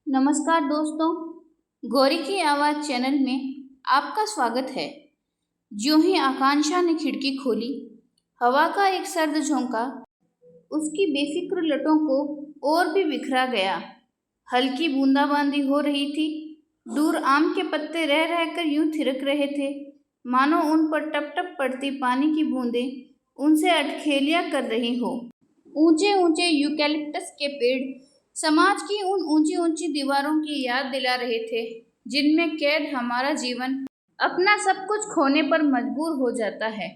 नमस्कार दोस्तों, गौरी की आवाज़ चैनल में आपका स्वागत है। ज्यों ही आकांक्षा ने खिड़की खोली, हवा का एक सर्द झोंका उसकी बेफिक्र लटों को और भी बिखरा गया। हल्की बूंदाबांदी हो रही थी। दूर आम के पत्ते रह रहकर यूं थिरक रहे थे, मानो उन पर टप टप पड़ती पानी की बूंदें उनसे अटखेलियां कर रही हो। ऊंचे ऊंचे यूकैलिप्टस के पेड़ समाज की उन ऊंची ऊंची दीवारों की याद दिला रहे थे, जिनमें कैद हमारा जीवन अपना सब कुछ खोने पर मजबूर हो जाता है।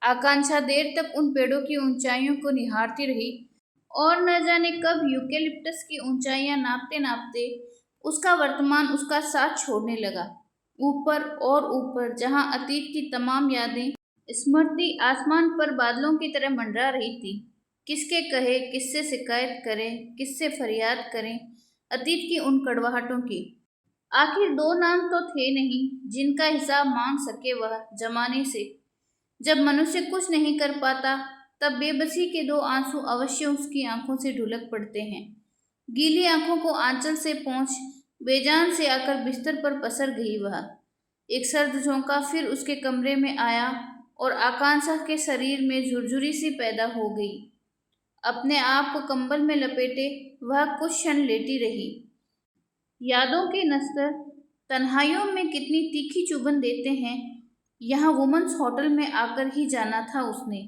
आकांक्षा देर तक उन पेड़ों की ऊंचाइयों को निहारती रही और न जाने कब यूकेलिप्टस की ऊंचाइयां नापते नापते उसका वर्तमान उसका साथ छोड़ने लगा। ऊपर और ऊपर, जहां अतीत की तमाम यादें स्मृति आसमान पर बादलों की तरह मंडरा रही थी। किसके कहे, किससे शिकायत करें, किससे फरियाद करें अतीत की उन कड़वाहटों की। आखिर दो नाम तो थे नहीं जिनका हिसाब मांग सके वह जमाने से। जब मनुष्य कुछ नहीं कर पाता, तब बेबसी के दो आंसू अवश्य उसकी आंखों से ढुलक पड़ते हैं। गीली आंखों को आंचल से पोंछ बेजान से आकर बिस्तर पर पसर गई वह। एक सर्द झोंका फिर उसके कमरे में आया और आकांक्षा के शरीर में झुरझुरी सी पैदा हो गई। अपने आप को कंबल में लपेटे वह कुछ क्षण लेटी रही। यादों के नस्तर तन्हाइयों में कितनी तीखी चुभन देते हैं, यहाँ वुमेन्स होटल में आकर ही जाना था उसने।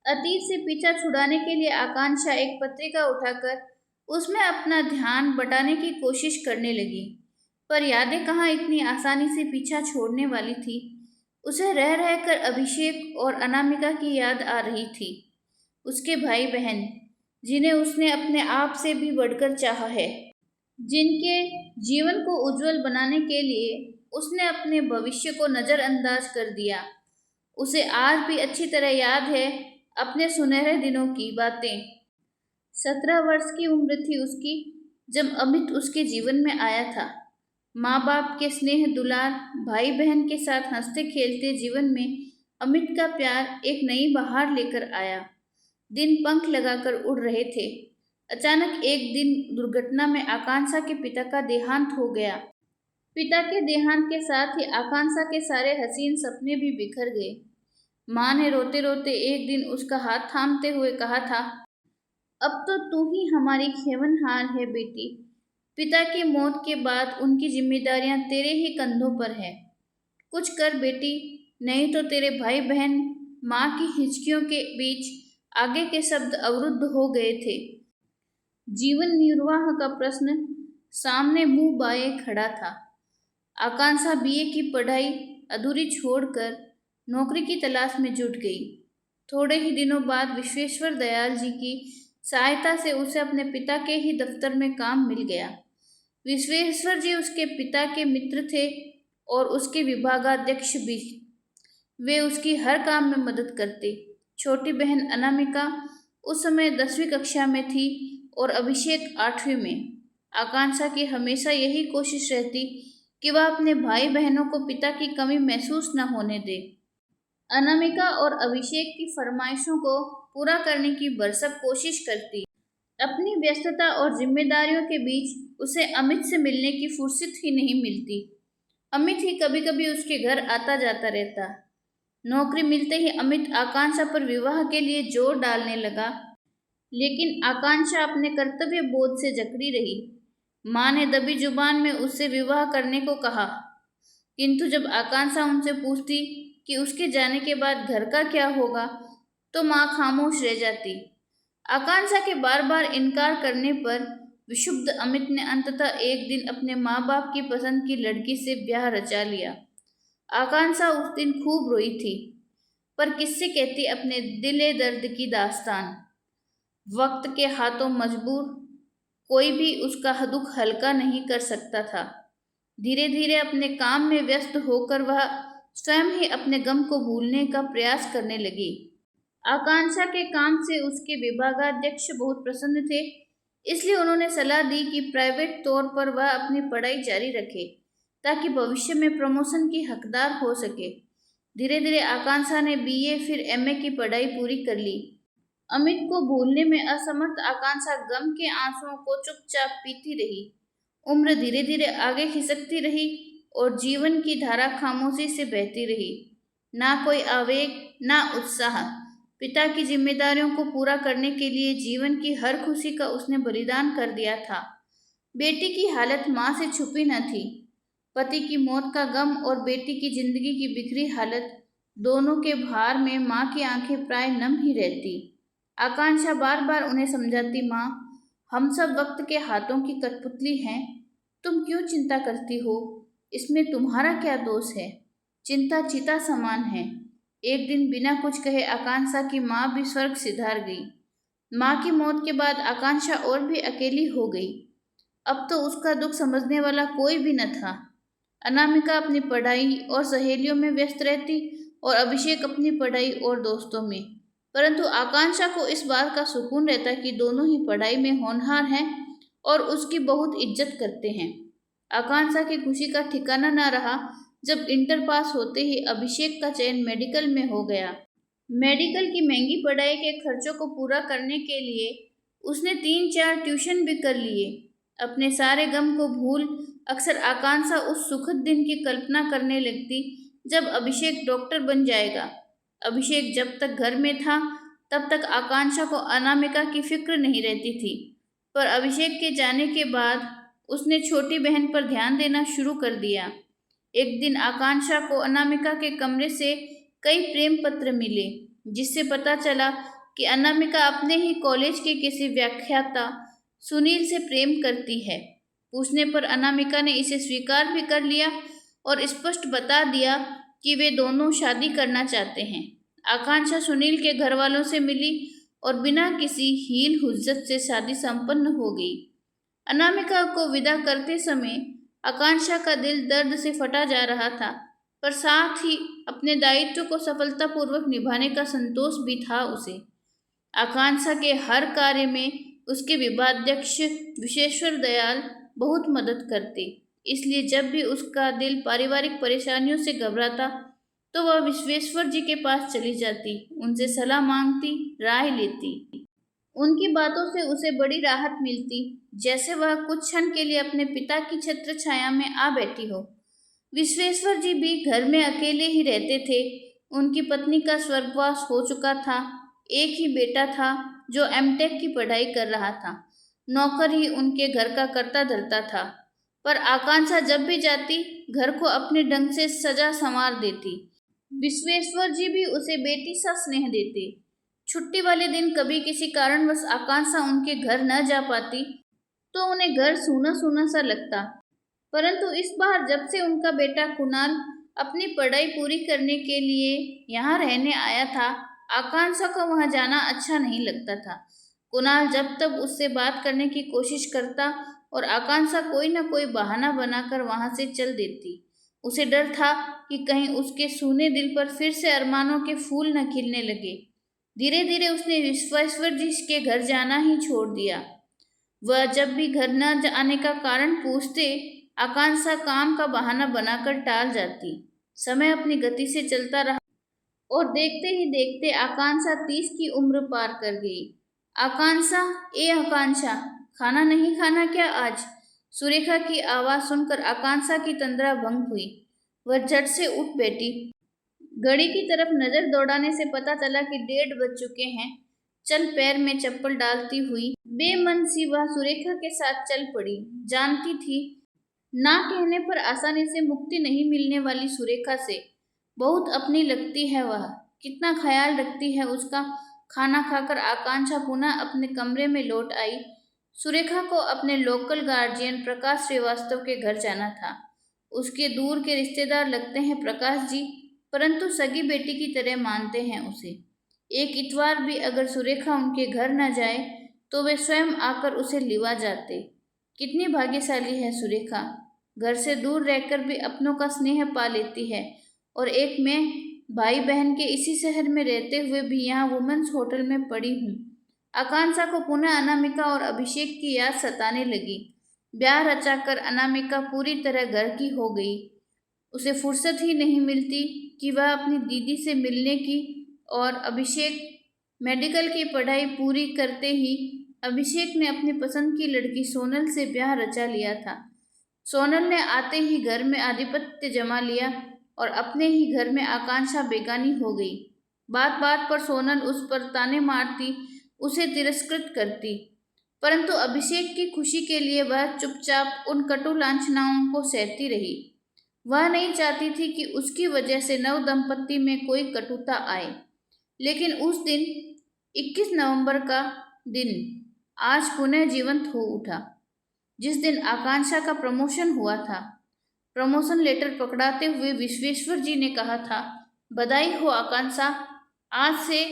अतीत से पीछा छुड़ाने के लिए आकांक्षा एक पत्रिका उठाकर उसमें अपना ध्यान बटाने की कोशिश करने लगी, पर यादें कहाँ इतनी आसानी से पीछा छोड़ने वाली थी। उसे रह रहकर अभिषेक और अनामिका की याद आ रही थी, उसके भाई बहन जिन्हें उसने अपने आप से भी बढ़कर चाहा है, जिनके जीवन को उज्जवल बनाने के लिए उसने अपने भविष्य को नजरअंदाज कर दिया। उसे आज भी अच्छी तरह याद है अपने सुनहरे दिनों की बातें। 17 वर्ष की उम्र थी उसकी जब अमित उसके जीवन में आया था। माँ बाप के स्नेह दुलार, भाई बहन के साथ हंसते खेलते जीवन में अमित का प्यार एक नई बहार लेकर आया। दिन पंख लगाकर उड़ रहे थे। अचानक एक दिन दुर्घटना में आकांक्षा के पिता का देहांत हो गया। पिता के देहांत के साथ ही आकांक्षा के सारे हसीन सपने भी बिखर गए। माँ ने रोते रोते एक दिन उसका हाथ थामते हुए कहा था, अब तो तू ही हमारी खेवनहार है बेटी। पिता की मौत के बाद उनकी जिम्मेदारियां तेरे ही कंधों पर है। कुछ कर बेटी, नहीं तो तेरे भाई बहन। माँ की हिचकियों के बीच आगे के शब्द अवरुद्ध हो गए थे। जीवन निर्वाह का प्रश्न सामने मुंह बाए खड़ा था। आकांक्षा बीए की पढ़ाई अधूरी छोड़कर नौकरी की तलाश में जुट गई। थोड़े ही दिनों बाद विश्वेश्वर दयाल जी की सहायता से उसे अपने पिता के ही दफ्तर में काम मिल गया। विश्वेश्वर जी उसके पिता के मित्र थे और उसके विभागाध्यक्ष भी। वे उसकी हर काम में मदद करते। छोटी बहन अनामिका उस समय 10वीं कक्षा में थी और अभिषेक 8वीं में। आकांक्षा की हमेशा यही कोशिश रहती कि वह अपने भाई बहनों को पिता की कमी महसूस न होने दे। अनामिका और अभिषेक की फरमाइशों को पूरा करने की भरसक कोशिश करती। अपनी व्यस्तता और जिम्मेदारियों के बीच उसे अमित से मिलने की फुर्सत ही नहीं मिलती। अमित ही कभी कभी उसके घर आता जाता रहता। नौकरी मिलते ही अमित आकांक्षा पर विवाह के लिए जोर डालने लगा, लेकिन आकांक्षा अपने कर्तव्य बोध से जकड़ी रही। माँ ने दबी जुबान में उससे विवाह करने को कहा, किंतु जब आकांक्षा उनसे पूछती कि उसके जाने के बाद घर का क्या होगा, तो माँ खामोश रह जाती। आकांक्षा के बार बार इनकार करने पर विक्षुब्ध अमित ने अंततः एक दिन अपने माँ बाप की पसंद की लड़की से ब्याह रचा लिया। आकांक्षा उस दिन खूब रोई थी, पर किससे कहती अपने दिले दर्द की दास्तान। वक्त के हाथों मजबूर कोई भी उसका दुख हल्का नहीं कर सकता था। धीरे धीरे अपने काम में व्यस्त होकर वह स्वयं ही अपने गम को भूलने का प्रयास करने लगी। आकांक्षा के काम से उसके विभागाध्यक्ष बहुत प्रसन्न थे, इसलिए उन्होंने सलाह दी कि प्राइवेट तौर पर वह अपनी पढ़ाई जारी रखे ताकि भविष्य में प्रमोशन की हकदार हो सके। धीरे धीरे आकांक्षा ने बीए फिर एमए की पढ़ाई पूरी कर ली। अमित को भूलने में असमर्थ आकांक्षा गम के आंसुओं को चुपचाप पीती रही उम्र धीरे धीरे आगे खिसकती रही और जीवन की धारा खामोशी से बहती रही। ना कोई आवेग, ना उत्साह। पिता की जिम्मेदारियों को पूरा करने के लिए जीवन की हर खुशी का उसने बलिदान कर दिया था। बेटी की हालत माँ से छुपी न थी। पति की मौत का गम और बेटी की जिंदगी की बिखरी हालत, दोनों के भार में माँ की आंखें प्राय नम ही रहती। आकांक्षा बार बार उन्हें समझाती, माँ, हम सब वक्त के हाथों की कठपुतली हैं। तुम क्यों चिंता करती हो? इसमें तुम्हारा क्या दोष है? चिंता चिता समान है। एक दिन बिना कुछ कहे आकांक्षा की माँ भी स्वर्ग सिधार गई। माँ की मौत के बाद आकांक्षा और भी अकेली हो गई। अब तो उसका दुख समझने वाला कोई भी न था। अनामिका अपनी पढ़ाई और सहेलियों में व्यस्त रहती और अभिषेक अपनी पढ़ाई और दोस्तों में। परंतु आकांक्षा को इस बात का सुकून रहता कि दोनों ही पढ़ाई में होनहार हैं और उसकी बहुत इज्जत करते हैं। आकांक्षा की खुशी का ठिकाना न रहा जब इंटर पास होते ही अभिषेक का चयन मेडिकल में हो गया। मेडिकल की महंगी पढ़ाई के खर्चों को पूरा करने के लिए उसने 3-4 ट्यूशन भी कर लिए। अपने सारे गम को भूल अक्सर आकांक्षा उस सुखद दिन की कल्पना करने लगती जब अभिषेक डॉक्टर बन जाएगा। अभिषेक जब तक घर में था तब तक आकांक्षा को अनामिका की फिक्र नहीं रहती थी, पर अभिषेक के जाने के बाद उसने छोटी बहन पर ध्यान देना शुरू कर दिया। एक दिन आकांक्षा को अनामिका के कमरे से कई प्रेम पत्र मिले, जिससे पता चला कि अनामिका अपने ही कॉलेज के किसी व्याख्याता सुनील से प्रेम करती है। पूछने पर अनामिका ने इसे स्वीकार भी कर लिया और स्पष्ट बता दिया कि वे दोनों शादी करना चाहते हैं। आकांक्षा सुनील के घर वालों से मिली और बिना किसी हील हुज्जत से शादी संपन्न हो गई। अनामिका को विदा करते समय आकांक्षा का दिल दर्द से फटा जा रहा था, पर साथ ही अपने दायित्व को सफलतापूर्वक निभाने का संतोष भी था उसे। आकांक्षा के हर कार्य में उसके विभाध्यक्ष विश्वेश्वर दयाल बहुत मदद करते, इसलिए जब भी उसका दिल पारिवारिक परेशानियों से घबराता तो वह विश्वेश्वर जी के पास चली जाती, उनसे सलाह मांगती, राय लेती। उनकी बातों से उसे बड़ी राहत मिलती, जैसे वह कुछ क्षण के लिए अपने पिता की छत्र छाया में आ बैठी हो। विश्वेश्वर जी भी घर में अकेले ही रहते थे। उनकी पत्नी का स्वर्गवास हो चुका था। एक ही बेटा था जो एमटेक की पढ़ाई कर रहा था। नौकर ही उनके घर का करता धरता था, पर आकांक्षा जब भी जाती घर को अपने ढंग से सजा संवार देती। विश्वेश्वर जी भी उसे बेटी सा स्नेह देते। छुट्टी वाले दिन कभी किसी कारणवश आकांक्षा उनके घर न जा पाती तो उन्हें घर सूना सूना सा लगता, परंतु इस बार जब से उनका बेटा कुणाल अपनी पढ़ाई पूरी करने के लिए यहाँ रहने आया था, आकांक्षा को वहाँ जाना अच्छा नहीं लगता था। कुणाल जब तब उससे बात करने की कोशिश करता और आकांक्षा कोई न कोई बहाना बनाकर वहाँ से चल देती। उसे डर था कि कहीं उसके सूने दिल पर फिर से अरमानों के फूल न खिलने लगे। धीरे धीरे उसने विश्वेश्वर जी के घर जाना ही छोड़ दिया। वह जब भी घर न आने का कारण पूछते, आकांक्षा काम का बहाना बनाकर टाल जाती। समय अपनी गति से चलता रहा और देखते ही देखते आकांक्षा 30 की उम्र पार कर गई। आकांक्षा, ए आकांक्षा, खाना नहीं खाना क्या आज? सुरेखा की आवाज सुनकर आकांक्षा की तंद्रा भंग हुई। वह झट से उठ बैठी। घड़ी की तरफ नजर दौड़ाने से पता चला कि 1:30 बज चुके हैं। चल पैर में चप्पल डालती हुई बेमन सी वह सुरेखा के साथ चल पड़ी। जानती थी ना कहने पर आसानी से मुक्ति नहीं मिलने वाली सुरेखा से। बहुत अपनी लगती है वह, कितना ख्याल रखती है उसका। खाना खाकर आकांक्षा पुनः अपने कमरे में लौट आई। सुरेखा को अपने लोकल गार्जियन प्रकाश श्रीवास्तव के घर जाना था। उसके दूर के रिश्तेदार लगते हैं प्रकाश जी, परंतु सगी बेटी की तरह मानते हैं उसे। एक इतवार भी अगर सुरेखा उनके घर न जाए तो वे स्वयं आकर उसे लिवा जाते। कितनी भाग्यशाली है सुरेखा, घर से दूर रहकर भी अपनों का स्नेह पा लेती है। और एक मैं भाई बहन के इसी शहर में रहते हुए भी यहाँ वुमेन्स होटल में पड़ी हूँ। आकांक्षा को पुनः अनामिका और अभिषेक की याद सताने लगी। ब्याह रचाकर अनामिका पूरी तरह घर की हो गई। उसे फुर्सत ही नहीं मिलती कि वह अपनी दीदी से मिलने की। और अभिषेक मेडिकल की पढ़ाई पूरी करते ही अभिषेक ने अपनी पसंद की लड़की सोनल से ब्याह रचा लिया था। सोनल ने आते ही घर में आधिपत्य जमा लिया और अपने ही घर में आकांक्षा बेगानी हो गई। बात बात पर सोनल उस पर ताने मारती, उसे तिरस्कृत करती, परंतु अभिषेक की खुशी के लिए वह चुपचाप उन कटु लांछनाओं को सहती रही। वह नहीं चाहती थी कि उसकी वजह से नव दंपत्ति में कोई कटुता आए। लेकिन उस दिन 21 नवंबर का दिन आज पुनः जीवंत हो उठा, जिस दिन आकांक्षा का प्रमोशन हुआ था। प्रमोशन लेटर पकड़ाते हुए विश्वेश्वर जी ने कहा था, बधाई हो आकांक्षा, आज से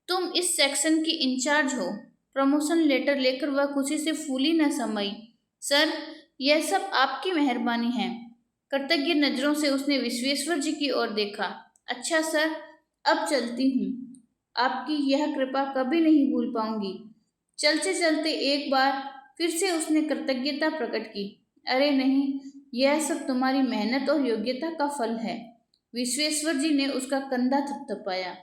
तुम इस सेक्शन की इंचार्ज हो। प्रमोशन लेटर लेकर वह खुशी से फूली न समाई। सर, यह सब आपकी मेहरबानी है। कृतज्ञ नजरों से उसने विश्वेश्वर जी की ओर देखा। अच्छा सर, अब चलती हूँ। आपकी यह कृपा कभी नहीं भूल पाऊंगी। चलते चलते एक बार फिर से उसने कृतज्ञता प्रकट की। अरे नहीं, यह सब तुम्हारी मेहनत और योग्यता का फल है। विश्वेश्वर जी ने उसका कंधा थपथपाया।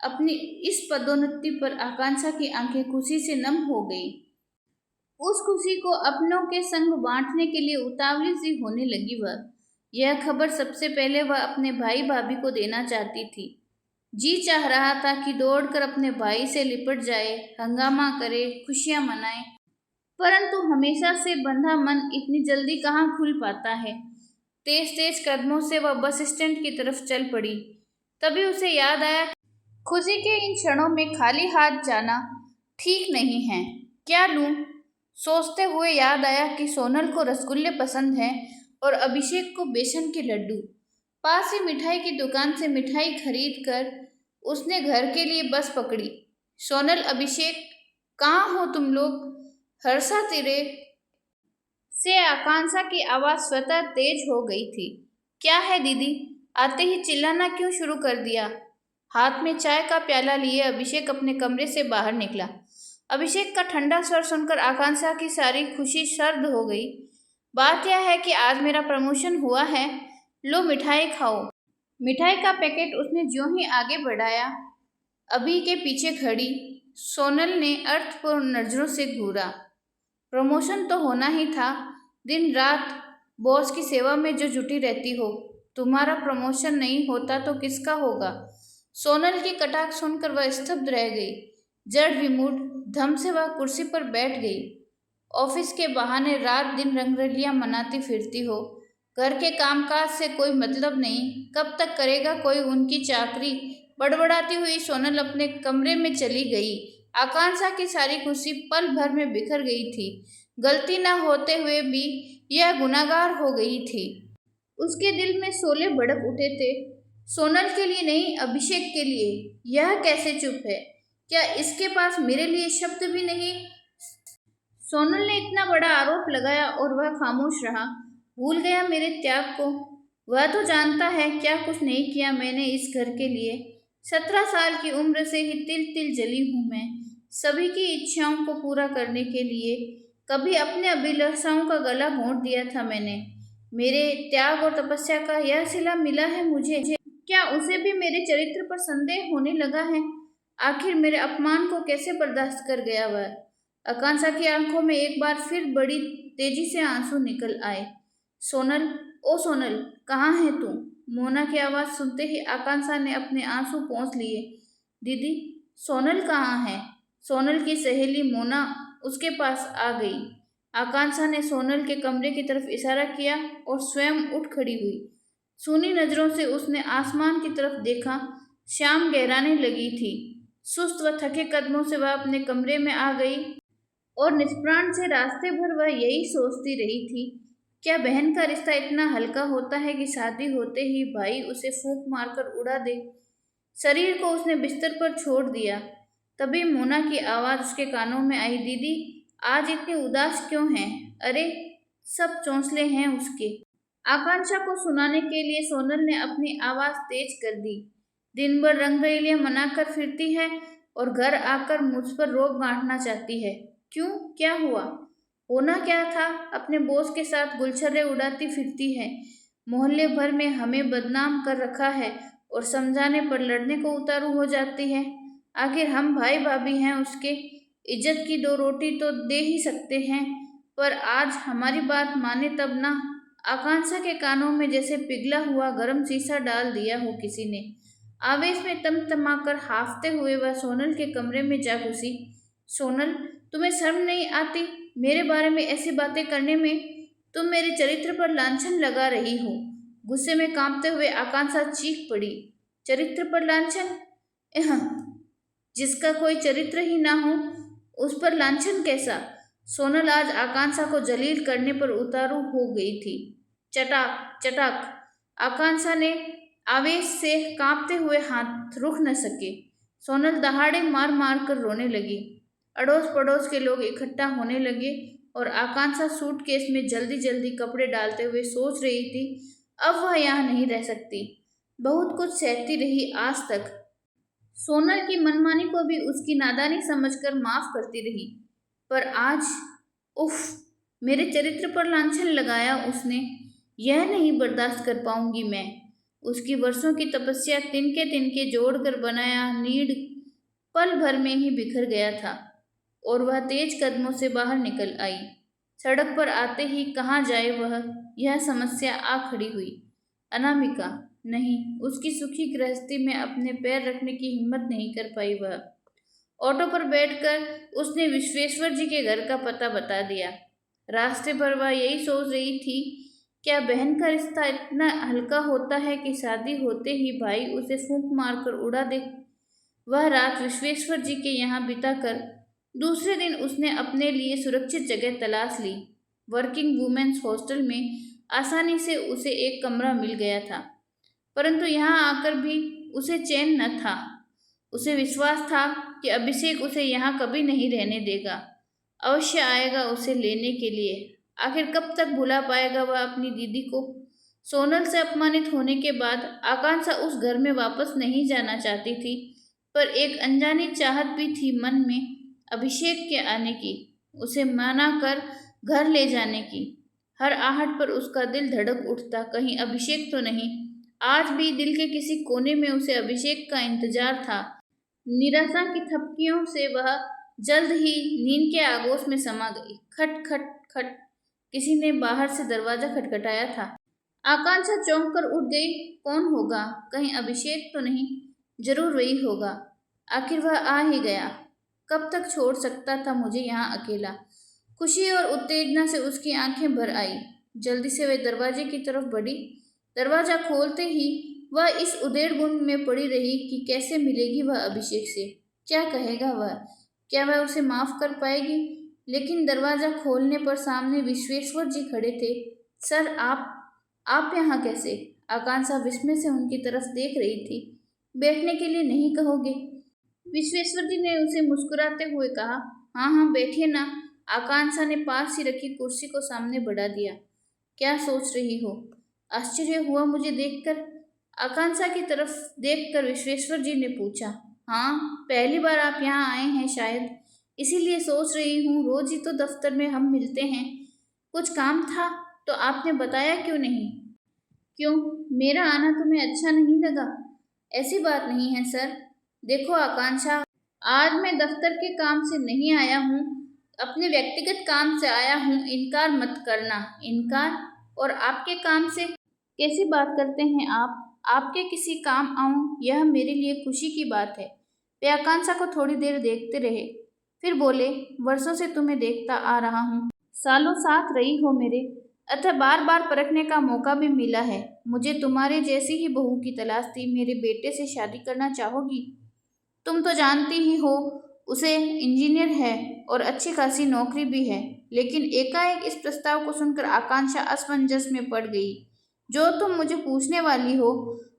अपनी इस पदोन्नति पर आकांक्षा की आंखें खुशी से नम हो गई। उस खुशी को अपनों के संग बांटने के लिए उतावली सी होने लगी। वह यह खबर सबसे पहले वह अपने भाई भाभी को देना चाहती थी। जी चाह रहा था कि दौड़कर अपने भाई से लिपट जाए, हंगामा करे, खुशियां मनाए, परंतु हमेशा से बंधा मन इतनी जल्दी कहाँ खुल पाता है। तेज तेज कदमों से वह बस स्टैंड की तरफ चल पड़ी। तभी उसे याद आया, खुशी के इन क्षणों में खाली हाथ जाना ठीक नहीं है। क्या लूं? सोचते हुए याद आया कि सोनल को रसगुल्ले पसंद हैं और अभिषेक को बेसन के लड्डू। पास ही मिठाई की दुकान से मिठाई खरीद कर उसने घर के लिए बस पकड़ी। सोनल, अभिषेक, कहाँ हो तुम लोग? हर्षा तिरे से आकांक्षा की आवाज स्वतः तेज हो गई थी। क्या है दीदी? आते ही चिल्लाना क्यों शुरू कर दिया? हाथ में चाय का प्याला लिए अभिषेक अपने कमरे से बाहर निकला। अभिषेक का ठंडा स्वर सुनकर आकांक्षा की सारी खुशी सर्द हो गई। बात यह है कि आज मेरा प्रमोशन हुआ है। लो मिठाई खाओ। मिठाई का पैकेट उसने ज्यों ही आगे बढ़ाया, अभी के पीछे खड़ी सोनल ने अर्थपूर्ण नजरों से घूरा। प्रमोशन तो होना ही था। दिन रात बॉस की सेवा में जो जुटी रहती हो, तुम्हारा प्रमोशन नहीं होता तो किसका होगा? सोनल की कटाक्ष सुनकर वह स्तब्ध रह गई। जड़ विमूढ़ धम से वह कुर्सी पर बैठ गई। ऑफिस के बहाने रात दिन रंगरलियां मनाती फिरती हो, घर के कामकाज से कोई मतलब नहीं, कब तक करेगा कोई उनकी चाकरी? बड़बड़ाती हुई सोनल अपने कमरे में चली गई। आकांक्षा की सारी खुशी पल भर में बिखर गई थी। गलती न होते हुए भी यह गुनाहगार हो गई थी। उसके दिल में शोले भड़क उठे थे। सोनल के लिए नहीं, अभिषेक के लिए। यह कैसे चुप है? क्या इसके पास मेरे लिए शब्द भी नहीं? सोनल ने इतना बड़ा आरोप लगाया और वह खामोश रहा। भूल गया मेरे त्याग को। वह तो जानता है क्या कुछ नहीं किया मैंने इस घर के लिए। 17 साल की उम्र से ही तिल तिल जली हूं मैं, सभी की इच्छाओं को पूरा करने के लिए। कभी अपने अभिलाषाओं का गला घोंट दिया था मैंने। मेरे त्याग और तपस्या का यह सिला मिला है मुझे। क्या उसे भी मेरे चरित्र पर संदेह होने लगा है? आखिर मेरे अपमान को कैसे बर्दाश्त कर गया वह? आकांक्षा की आंखों में एक बार फिर बड़ी तेजी से आंसू निकल आए। सोनल, ओ सोनल, कहाँ है तू? मोना की आवाज सुनते ही आकांक्षा ने अपने आंसू पोंछ लिए। दीदी, सोनल कहाँ है? सोनल की सहेली मोना उसके पास आ गई। आकांक्षा ने सोनल के कमरे की तरफ इशारा किया और स्वयं उठ खड़ी हुई। सूनी नजरों से उसने आसमान की तरफ देखा। शाम गहराने लगी थी। सुस्त व थके कदमों से वह अपने कमरे में आ गई और निष्प्राण से रास्ते भर वह यही सोचती रही थी, क्या बहन का रिश्ता इतना हल्का होता है कि शादी होते ही भाई उसे फूंक मारकर उड़ा दे? शरीर को उसने बिस्तर पर छोड़ दिया। तभी मोना की आवाज उसके कानों में आई, दीदी, आज इतनी उदास क्यों हैं? अरे, सब चौंसले हैं उसके। आकांक्षा को सुनाने के लिए सोनल ने अपनी आवाज तेज कर दी। दिन भर रंगरलियां मनाकर फिरती है और घर आकर मुझ पर रोब गांठना चाहती है। क्यों? क्या हुआ? होना क्या था? अपने बॉस के साथ गुलछर्रे उड़ाती फिरती है। मोहल्ले भर में हमें बदनाम कर रखा है और समझाने पर लड़ने को उतारू हो जाती है। आखिर हम भाई भाभी हैं उसके, इज्जत की 2 रोटी तो दे ही सकते हैं। पर आज हमारी बात माने तब ना। आकांक्षा के कानों में जैसे पिघला हुआ गर्म शीशा डाल दिया हो किसी ने। आवेश में तमतमाकर हांफते हुए वह सोनल के कमरे में जा घुसी। सोनल, तुम्हें शर्म नहीं आती मेरे बारे में ऐसी बातें करने में? तुम मेरे चरित्र पर लांछन लगा रही हो। गुस्से में कांपते हुए आकांक्षा चीख पड़ी। चरित्र पर लांछन? एह, जिसका कोई चरित्र ही ना हो उस पर लांछन कैसा? सोनल आज आकांक्षा को जलील करने पर उतारू हो गई थी। चटाक चटाक आकांक्षा ने आवेश से कांपते हुए हाथ रुक न सके। सोनल दहाड़े मार मार कर रोने लगी। अड़ोस पड़ोस के लोग इकट्ठा होने लगे और आकांक्षा सूटकेस में जल्दी जल्दी कपड़े डालते हुए सोच रही थी अब वह यहाँ नहीं रह सकती। बहुत कुछ सहती रही आज तक। सोनल की मनमानी को भी उसकी नादानी समझकर माफ करती रही, पर आज उफ, मेरे चरित्र पर लांछन लगाया उसने। यह नहीं बर्दाश्त कर पाऊंगी मैं। उसकी वर्षों की तपस्या तिनके तिनके जोड़कर बनाया नीड़ पल भर में ही बिखर गया था और वह तेज कदमों से बाहर निकल आई। सड़क पर आते ही कहाँ जाए वह, यह समस्या आ खड़ी हुई। अनामिका नहीं, उसकी सुखी गृहस्थी में अपने पैर रखने की हिम्मत नहीं कर पाई वह। ऑटो पर बैठकर उसने विश्वेश्वर जी के घर का पता बता दिया। रास्ते पर वह यही सोच रही थी, क्या बहन का रिश्ता इतना हल्का होता है कि शादी होते ही भाई उसे फूंक मारकर उड़ा दे? वह रात विश्वेश्वर जी के यहाँ बिताकर दूसरे दिन उसने अपने लिए सुरक्षित जगह तलाश ली। वर्किंग वुमेन्स हॉस्टल में आसानी से उसे एक कमरा मिल गया था, परंतु यहाँ आकर भी उसे चैन न था। उसे विश्वास था कि अभिषेक उसे यहाँ कभी नहीं रहने देगा, अवश्य आएगा उसे लेने के लिए। आखिर कब तक भुला पाएगा वह अपनी दीदी को? सोनल से अपमानित होने के बाद आकांक्षा उस घर में वापस नहीं जाना चाहती थी, पर एक अनजानी चाहत भी थी मन में अभिषेक के आने की, उसे मना कर घर ले जाने की। हर आहट पर उसका दिल धड़क उठता, कहीं अभिषेक तो नहीं। आज भी दिल के किसी कोने में उसे अभिषेक का इंतजार था। निराशा की थपकियों से वह जल्द ही नींद के आगोश में समा गई। खट खट खट, किसी ने बाहर से दरवाजा खटखटाया था। आकांक्षा चौंक कर उठ गई। कौन होगा? कहीं अभिषेक तो नहीं? जरूर वही होगा। आखिर वह आ ही गया। कब तक छोड़ सकता था मुझे यहाँ अकेला? खुशी और उत्तेजना से उसकी आंखें भर आई। जल्दी से वह दरवाजे की तरफ बढ़ी। दरवाजा खोलते ही वह इस उधेड़बुन में पड़ी रही कि कैसे मिलेगी वह अभिषेक से, क्या कहेगा वह, क्या वह उसे माफ कर पाएगी? लेकिन दरवाजा खोलने पर सामने विश्वेश्वर जी खड़े थे। सर, आप यहाँ कैसे? आकांक्षा विस्मय से उनकी तरफ देख रही थी। बैठने के लिए नहीं कहोगे? विश्वेश्वर जी ने उसे मुस्कुराते हुए कहा। हाँ हाँ, बैठिए ना। आकांक्षा ने पास ही रखी कुर्सी को सामने बढ़ा दिया। क्या सोच रही हो? आश्चर्य हुआ मुझे देखकर। आकांक्षा की तरफ देखकर विश्वेश्वर जी ने पूछा। हाँ, पहली बार आप यहाँ आए हैं शायद, इसीलिए सोच रही हूँ। रोज ही तो दफ्तर में हम मिलते हैं। कुछ काम था तो आपने बताया क्यों नहीं? क्यों, मेरा आना तुम्हें अच्छा नहीं लगा? ऐसी बात नहीं है सर। देखो आकांक्षा, आज मैं दफ्तर के काम से नहीं आया हूँ, अपने व्यक्तिगत काम से आया हूँ। इनकार मत करना। इनकार? और आपके काम से? कैसी बात करते हैं आप? आपके किसी काम आऊं, यह मेरे लिए खुशी की बात है। वे आकांक्षा को थोड़ी देर देखते रहे, फिर बोले। वर्षों से तुम्हें देखता आ रहा हूँ, सालों साथ रही हो मेरे, अतः बार बार परखने का मौका भी मिला है। मुझे तुम्हारे जैसी ही बहू की तलाश थी। मेरे बेटे से शादी करना चाहोगी? तुम तो जानती ही हो, उसे इंजीनियर है और अच्छी खासी नौकरी भी है। लेकिन एकाएक इस प्रस्ताव को सुनकर आकांक्षा असमंजस में पड़ गई। जो तुम मुझे पूछने वाली हो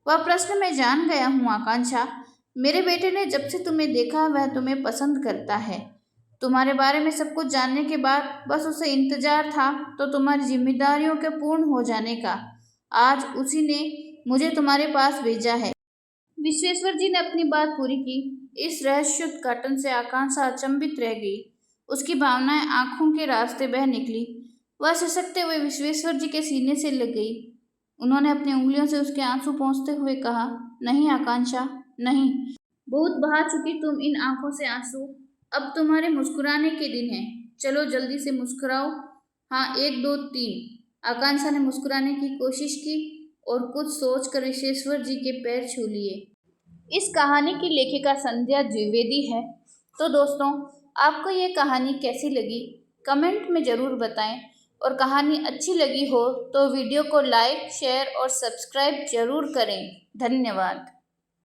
वह प्रश्न मैं जान गया हूँ आकांक्षा। मेरे बेटे ने जब से तुम्हें देखा वह तुम्हें पसंद करता है। तुम्हारे बारे में सब कुछ जानने के बाद बस उसे इंतजार था तो तुम्हारी जिम्मेदारियों के पूर्ण हो जाने का। आज उसी ने मुझे तुम्हारे पास भेजा है। विश्वेश्वर जी ने अपनी बात पूरी की। इस रहस्योद्घाटन से आकांक्षा अचंभित रह गई। उसकी भावनाएं आंखों के रास्ते बह निकली। वह सिसकते हुए विश्वेश्वर जी के सीने से लग गई। उन्होंने अपनी उंगलियों से उसके आंसू पोंछते हुए कहा। नहीं आकांक्षा, नहीं, बहुत बहा चुकी तुम इन आंखों से आंसू। अब तुम्हारे मुस्कुराने के दिन हैं। चलो जल्दी से मुस्कुराओ। हाँ, 1 2 3। आकांक्षा ने मुस्कुराने की कोशिश की और कुछ सोचकर ऋषेश्वर जी के पैर छू लिए। इस कहानी की लेखिका संध्या द्विवेदी है। तो दोस्तों, आपको ये कहानी कैसी लगी कमेंट में ज़रूर बताएं, और कहानी अच्छी लगी हो तो वीडियो को लाइक शेयर और सब्सक्राइब जरूर करें। धन्यवाद।